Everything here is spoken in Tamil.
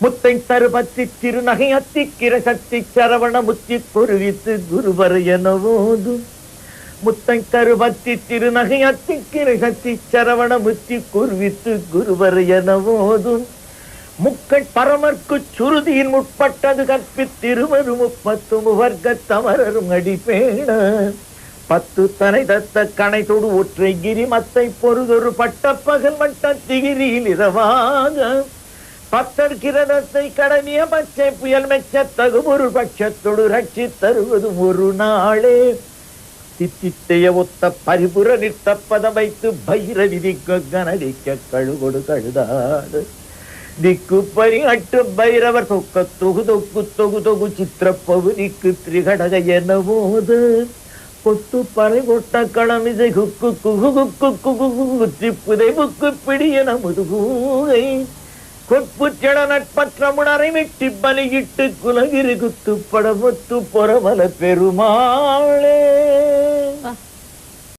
முத்தை தருபத்தி திருநகை அத்திக்கிற சக்தி சரவண முத்தி குருவித்து குருவர் எனவோதும் முத்தை தருபத்தி திருநகை அத்திக்கிற சக்தி சரவண முத்தி குருவித்து குருவர் எனவோதும் முக்கள் பரமர்க்கு சுருதியின் முற்பட்டது கற்பித்திருவரு முப்பத்து முவர்க்க தமரரும் அடிப்பேண பத்து தனை தத்த கணை தொடு ஒற்றை கிரி மத்தை பொறுதொரு பட்ட பகல் மட்ட திகிரியில் இரவாக பத்தர் கிரணத்தை கடனிய பச்சை புயல் மெச்ச தகுமொரு பட்சத்தொடு ரட்சி தருவதும் ஒரு நாளே தித்தித்தைய ஒத்த பரிபுர நிறுத்தப்பத வைத்து பைர விதிக்க கனடிக்க கழுகொடு கழுதாடு திக்கு பரி அட்டு பைரவர் தொக்க தொகு தொக்கு தொகு தொகு சித்திர பகுதிக்கு திரிகடக எனவோது கொத்து பறை கொட்ட களமிசை குக்கு குகு குக்கு குகு குத்தி புதை புக்கு பிடிய நமது கூகை கொப்பு செட நட்பற்ற முனரை வெட்டி பலியிட்டு குலகிரி குத்து படமுத்து பொறமல பெருமாளே